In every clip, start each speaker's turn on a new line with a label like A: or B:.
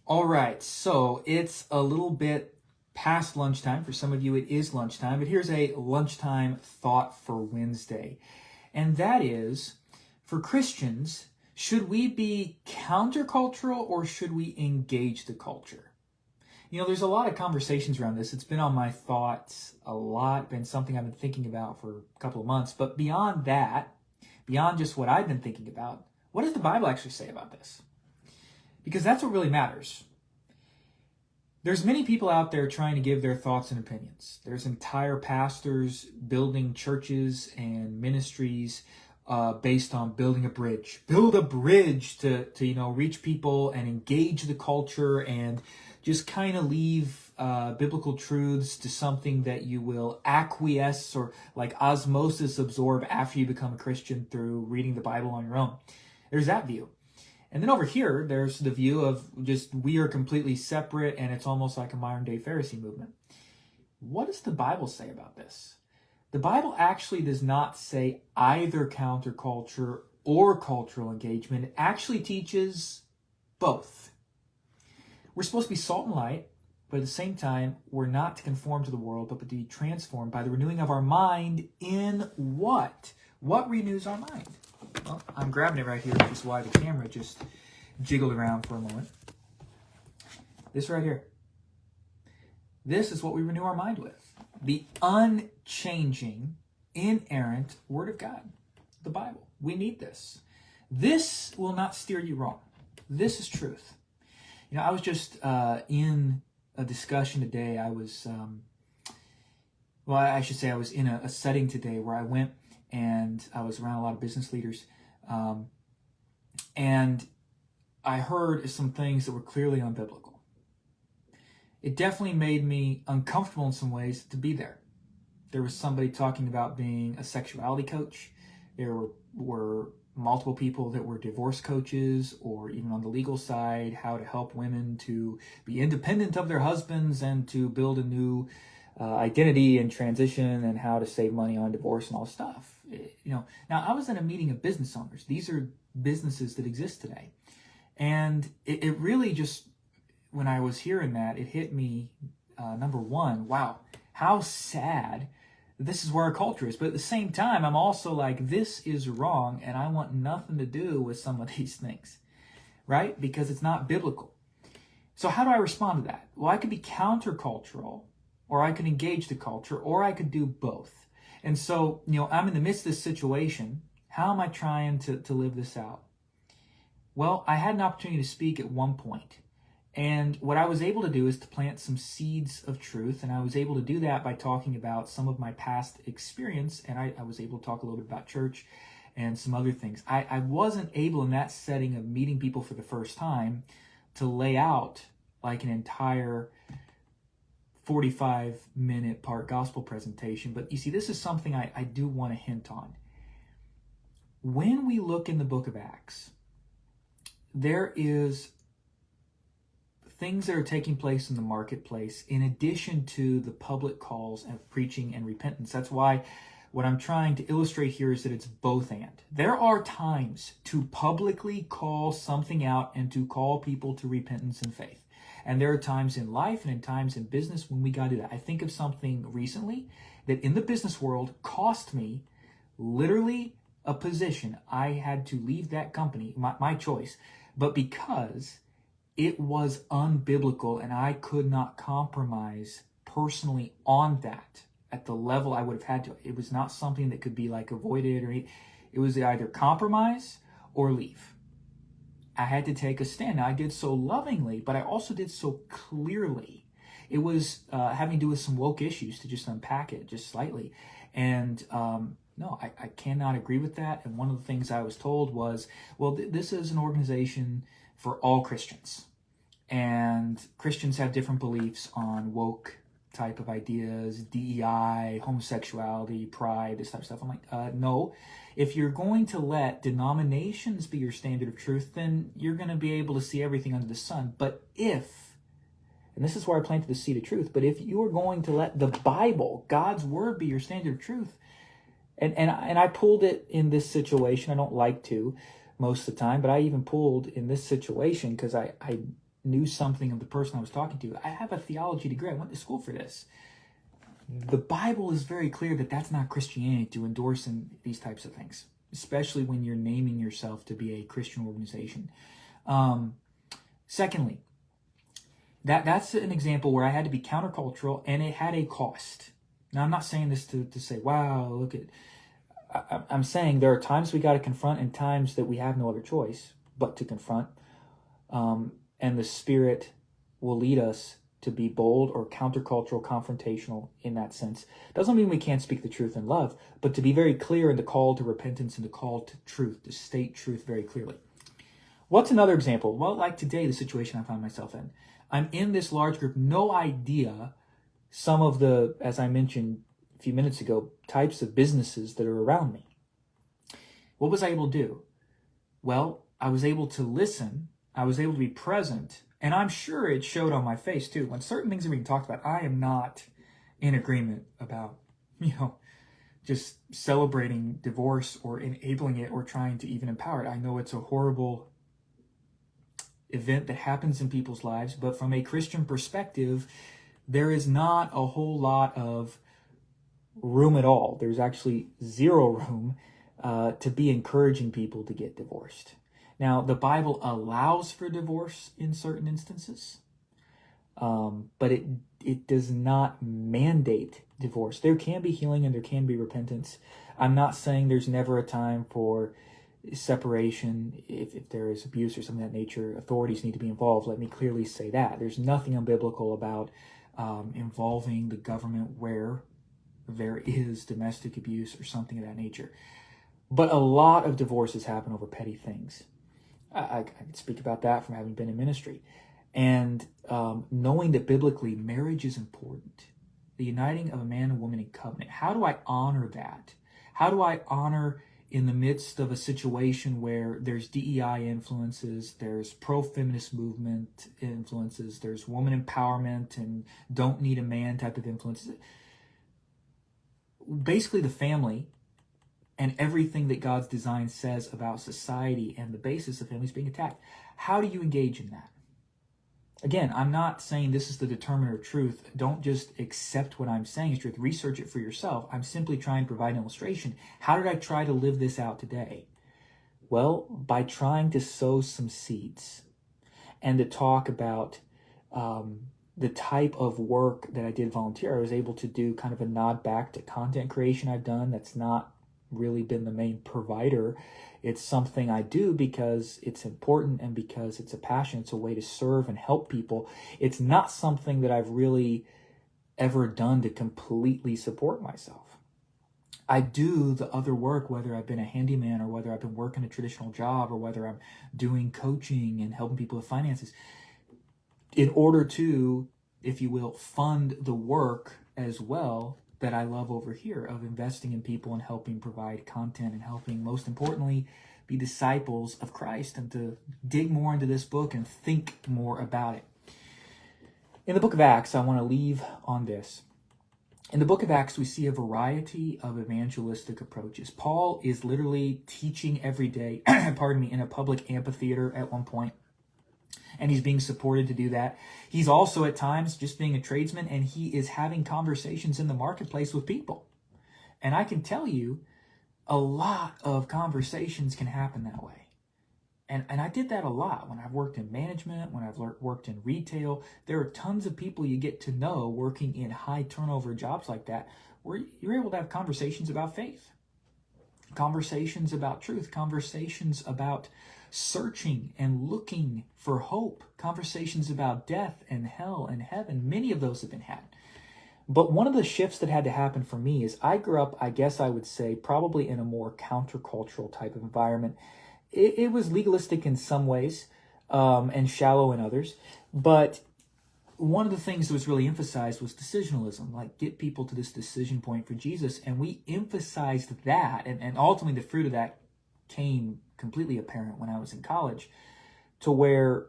A: All right, so it's a little bit past lunchtime. For some of you, it is lunchtime, but here's a lunchtime thought for Wednesday. And that is, for Christians, should we be countercultural or should we engage the culture? You know, there's a lot of conversations around this. It's been on my thoughts a lot, been something I've been thinking about for a couple of months. But beyond that, beyond just what I've been thinking about, what does the Bible actually say about this? Because that's what really matters. There's many people out there trying to give their thoughts and opinions. There's entire pastors building churches and ministries based on building a bridge. Build a bridge to reach people and engage the culture and just kind of leave biblical truths to something that you will acquiesce or like osmosis absorb after you become a Christian through reading the Bible on your own. There's that view. And then over here, there's the view of just we are completely separate and it's almost like a modern day Pharisee movement. What does the Bible say about this? The Bible actually does not say either counterculture or cultural engagement. It actually teaches both. We're supposed to be salt and light, but at the same time, we're not to conform to the world, but to be transformed by the renewing of our mind in what? What renews our mind? Well, I'm grabbing it right here, which is why the camera just jiggled around for a moment. This right here. This is what we renew our mind with. The unchanging, inerrant Word of God, the Bible. We need this. This will not steer you wrong. This is truth. You know, I was just in a discussion today. I was in a setting today where I went and I was around a lot of business leaders. And I heard some things that were clearly unbiblical. It definitely made me uncomfortable in some ways to be there. There was somebody talking about being a sexuality coach. There were multiple people that were divorce coaches, or even on the legal side, how to help women to be independent of their husbands and to build a new identity and transition, and how to save money on divorce and all stuff. Now I was in a meeting of business owners. These are businesses that exist today. And it really just, when I was hearing that, it hit me, number one, wow, how sad this is where our culture is. But at the same time, I'm also like, this is wrong, and I want nothing to do with some of these things, right? Because it's not biblical. So how do I respond to that? Well, I could be countercultural, or I could engage the culture, or I could do both. And so, I'm in the midst of this situation. How am I trying to live this out? Well, I had an opportunity to speak at one point. And what I was able to do is to plant some seeds of truth. And I was able to do that by talking about some of my past experience. And I was able to talk a little bit about church and some other things. I wasn't able in that setting of meeting people for the first time to lay out like an entire 45-minute part gospel presentation. But you see, this is something I do want to hint on. When we look in the book of Acts, there is things that are taking place in the marketplace in addition to the public calls of preaching and repentance. That's why what I'm trying to illustrate here is that it's both and. There are times to publicly call something out and to call people to repentance and faith. And there are times in life and in times in business when we got to do that. I think of something recently that in the business world cost me literally a position. I had to leave that company, my choice, but because it was unbiblical and I could not compromise personally on that at the level I would have had to. It was not something that could be like avoided, or it was either compromise or leave. I had to take a stand. Now, I did so lovingly, but I also did so clearly. It was having to do with some woke issues, to just unpack it just slightly. And no, I cannot agree with that. And one of the things I was told was, well, this is an organization for all Christians. And Christians have different beliefs on woke type of ideas, DEI, homosexuality, pride, this type of stuff. I'm like, no. If you're going to let denominations be your standard of truth, then you're going to be able to see everything under the sun. But if, and this is where I planted the seed of truth, but if you are going to let the Bible, God's word, be your standard of truth, and I pulled it in this situation. I don't like to most of the time, but I even pulled in this situation because I knew something of the person I was talking to. I have a theology degree. I went to school for this. The Bible is very clear that that's not Christianity to endorse in these types of things, especially when you're naming yourself to be a Christian organization. Secondly, that's an example where I had to be countercultural, and it had a cost. Now, I'm not saying this to say, wow, look at... I'm saying there are times we got to confront and times that we have no other choice but to confront. And the Spirit will lead us to be bold or countercultural, confrontational in that sense. Doesn't mean we can't speak the truth in love, but to be very clear in the call to repentance and the call to truth, to state truth very clearly. What's another example? Well, like today, the situation I find myself in. I'm in this large group, no idea some of the, as I mentioned a few minutes ago, types of businesses that are around me. What was I able to do? Well, I was able to listen. I was able to be present. And I'm sure it showed on my face too. When certain things are being talked about, I am not in agreement about, just celebrating divorce or enabling it or trying to even empower it. I know it's a horrible event that happens in people's lives, but from a Christian perspective, there is not a whole lot of room at all. There's actually zero room to be encouraging people to get divorced. Now, the Bible allows for divorce in certain instances, but it does not mandate divorce. There can be healing and there can be repentance. I'm not saying there's never a time for separation if there is abuse or something of that nature. Authorities need to be involved. Let me clearly say that. There's nothing unbiblical about involving the government where there is domestic abuse or something of that nature. But a lot of divorces happen over petty things. I can speak about that from having been in ministry. And knowing that biblically marriage is important. The uniting of a man and woman in covenant. How do I honor that? How do I honor in the midst of a situation where there's DEI influences, there's pro-feminist movement influences, there's woman empowerment and don't need a man type of influences? Basically, the family and everything that God's design says about society and the basis of families being attacked. How do you engage in that? Again, I'm not saying this is the determiner of truth. Don't just accept what I'm saying as truth. Research it for yourself. I'm simply trying to provide an illustration. How did I try to live this out today? Well, by trying to sow some seeds and to talk about the type of work that I did volunteer. I was able to do kind of a nod back to content creation I've done that's not really been the main provider. It's something I do because it's important and because it's a passion. It's a way to serve and help people. It's not something that I've really ever done to completely support myself. I do the other work, whether I've been a handyman or whether I've been working a traditional job or whether I'm doing coaching and helping people with finances, in order to, if you will, fund the work as well that I love over here of investing in people and helping provide content and helping, most importantly, be disciples of Christ and to dig more into this book and think more about it. In the book of Acts, I want to leave on this. In the book of Acts, we see a variety of evangelistic approaches. Paul is literally teaching every day, in a public amphitheater at one point. And he's being supported to do that. He's also at times just being a tradesman, and he is having conversations in the marketplace with people. And I can tell you, a lot of conversations can happen that way. And I did that a lot when I've worked in management, when I've worked in retail. There are tons of people you get to know working in high turnover jobs like that, where you're able to have conversations about faith, conversations about truth, conversations about searching and looking for hope, conversations about death and hell and heaven. Many of those have been had. But one of the shifts that had to happen for me is I grew up, I guess I would say, probably in a more countercultural type of environment. It was legalistic in some ways and shallow in others. But one of the things that was really emphasized was decisionalism, like get people to this decision point for Jesus. And we emphasized that, and ultimately the fruit of that came completely apparent when I was in college, to where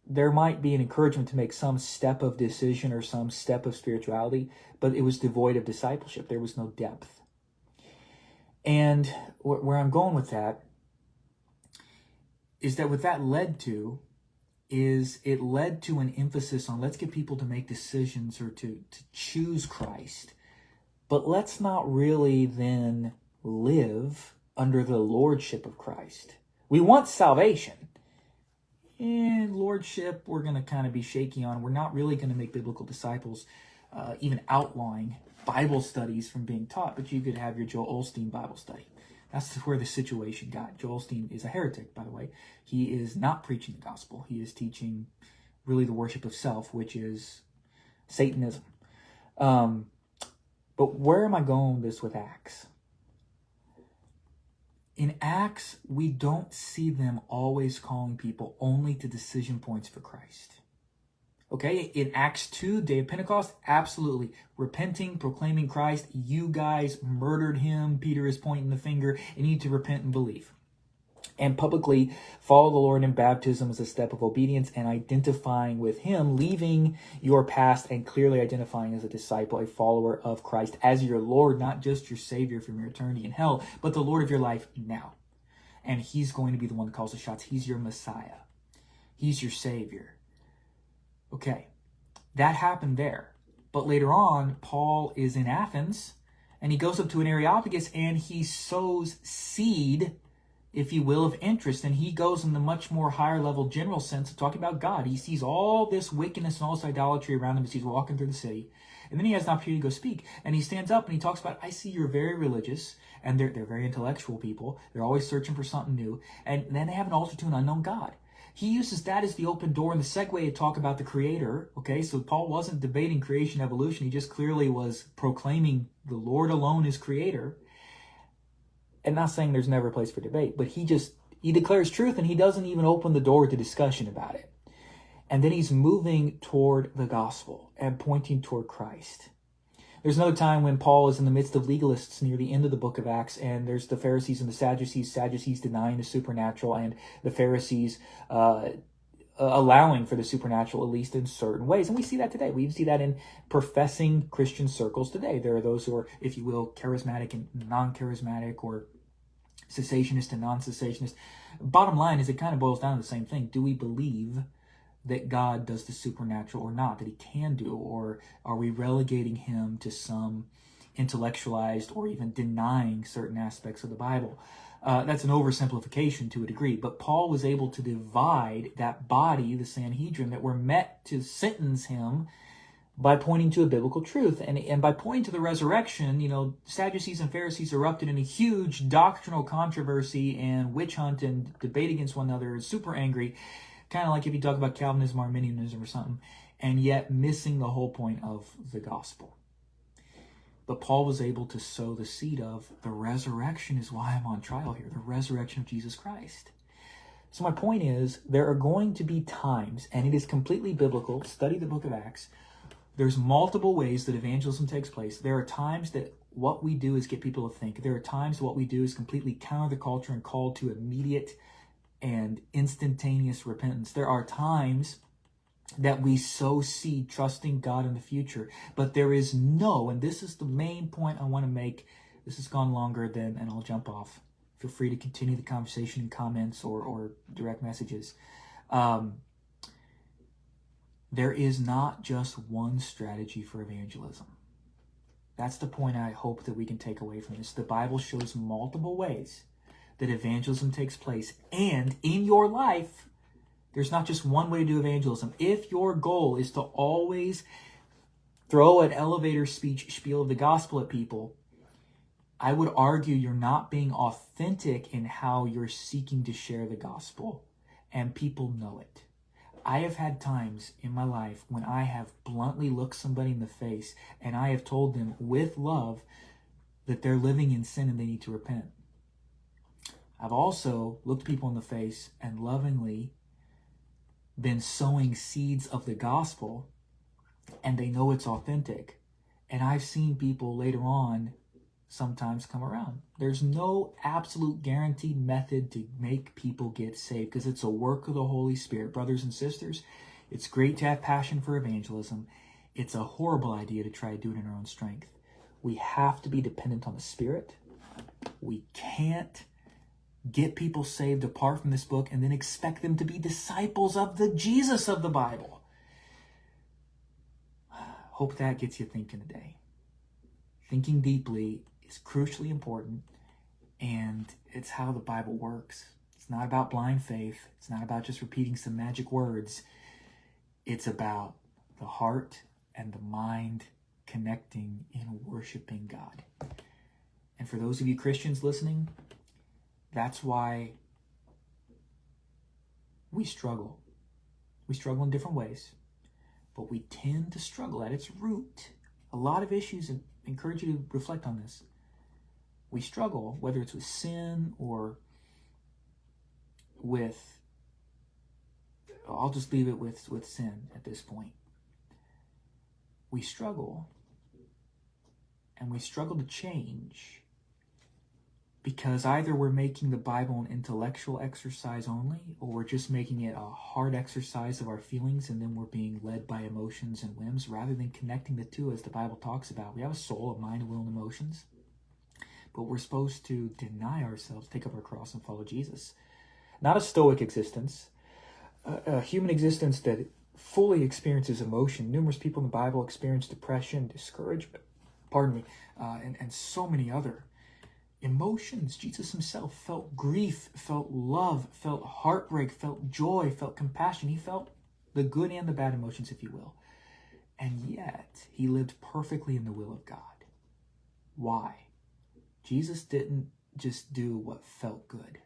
A: there might be an encouragement to make some step of decision or some step of spirituality, but it was devoid of discipleship. There was no depth. And where I'm going with that is that what that led to is it led to an emphasis on let's get people to make decisions or to choose Christ. But let's not really then live under the lordship of Christ. We want salvation. And lordship, we're going to kind of be shaky on. We're not really going to make biblical disciples even outline Bible studies from being taught. But you could have your Joel Osteen Bible study. That's where the situation got. Joel Osteen is a heretic, by the way. He is not preaching the gospel. He is teaching really the worship of self, which is Satanism. But where am I going with this with Acts? In Acts, we don't see them always calling people only to decision points for Christ. Okay, in Acts 2, day of Pentecost, absolutely. Repenting, proclaiming Christ. You guys murdered him. Peter is pointing the finger. You need to repent and believe. And publicly follow the Lord in baptism as a step of obedience and identifying with him, leaving your past and clearly identifying as a disciple, a follower of Christ, as your Lord, not just your Savior from your eternity in hell, but the Lord of your life now. And he's going to be the one that calls the shots. He's your Messiah. He's your Savior. Okay, that happened there. But later on, Paul is in Athens, and he goes up to an Areopagus, and he sows seed, if you will, of interest. And he goes in the much more higher level general sense of talking about God. He sees all this wickedness and all this idolatry around him as he's walking through the city. And then he has an opportunity to go speak. And he stands up and he talks about, I see you're very religious, and they're very intellectual people. They're always searching for something new. And then they have an altar to an unknown God. He uses that as the open door and the segue to talk about the Creator. Okay, so Paul wasn't debating creation evolution. He just clearly was proclaiming the Lord alone is Creator. And not saying there's never a place for debate, but he declares truth and he doesn't even open the door to discussion about it. And then he's moving toward the gospel and pointing toward Christ. There's another time when Paul is in the midst of legalists near the end of the book of Acts, and there's the Pharisees and the Sadducees denying the supernatural, and the Pharisees allowing for the supernatural, at least in certain ways. And we see that today. We see that in professing Christian circles today. There are those who are, if you will, charismatic and non-charismatic, or cessationist and non-cessationist. Bottom line is it kind of boils down to the same thing. Do we believe that God does the supernatural or not, that he can do, or are we relegating him to some intellectualized or even denying certain aspects of the Bible? That's an oversimplification to a degree, but Paul was able to divide that body, the Sanhedrin, that were met to sentence him by pointing to a biblical truth. And by pointing to the resurrection, Sadducees and Pharisees erupted in a huge doctrinal controversy and witch hunt and debate against one another, super angry. Kind of like if you talk about Calvinism, Arminianism, or something, and yet missing the whole point of the gospel. But Paul was able to sow the seed of the resurrection is why I'm on trial here, the resurrection of Jesus Christ. So my point is, there are going to be times, and it is completely biblical, study the book of Acts, there's multiple ways that evangelism takes place. There are times that what we do is get people to think. There are times what we do is completely counter the culture and call to immediate and instantaneous repentance. There are times that we sow seed trusting God in the future, but there is and this is the main point I want to make. This has gone longer and I'll jump off. Feel free to continue the conversation in comments or direct messages. There is not just one strategy for evangelism. That's the point I hope that we can take away from this. The Bible shows multiple ways that evangelism takes place. And in your life, there's not just one way to do evangelism. If your goal is to always throw an elevator speech spiel of the gospel at people, I would argue you're not being authentic in how you're seeking to share the gospel, and people know it. I have had times in my life when I have bluntly looked somebody in the face and I have told them with love that they're living in sin and they need to repent. I've also looked people in the face and lovingly been sowing seeds of the gospel, and they know it's authentic. And I've seen people later on sometimes come around. There's no absolute guaranteed method to make people get saved because it's a work of the Holy Spirit. Brothers and sisters, it's great to have passion for evangelism. It's a horrible idea to try to do it in our own strength. We have to be dependent on the Spirit. We can't get people saved apart from this book, and then expect them to be disciples of the Jesus of the Bible. Hope that gets you thinking today. Thinking deeply is crucially important, and it's how the Bible works. It's not about blind faith. It's not about just repeating some magic words. It's about the heart and the mind connecting in worshiping God. And for those of you Christians listening, that's why we struggle. We struggle in different ways, but we tend to struggle at its root. A lot of issues, and I encourage you to reflect on this. We struggle, whether it's with sin or with, I'll just leave it with sin at this point. We struggle, and we struggle to change because either we're making the Bible an intellectual exercise only, or we're just making it a hard exercise of our feelings, and then we're being led by emotions and whims rather than connecting the two as the Bible talks about. We have a soul, a mind, a will, and emotions, but we're supposed to deny ourselves, take up our cross, and follow Jesus. Not a stoic existence, a human existence that fully experiences emotion. Numerous people in the Bible experience depression, discouragement, and so many other emotions. Jesus himself felt grief, felt love, felt heartbreak, felt joy, felt compassion. He felt the good and the bad emotions, if you will. And yet, he lived perfectly in the will of God. Why? Jesus didn't just do what felt good.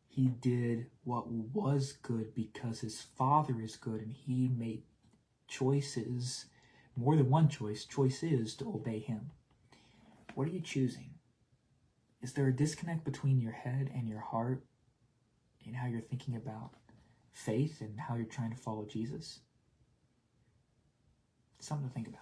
A: He did what was good because his Father is good, and he made choices, more than one choices to obey him. What are you choosing? Is there a disconnect between your head and your heart in how you're thinking about faith and how you're trying to follow Jesus? Something to think about.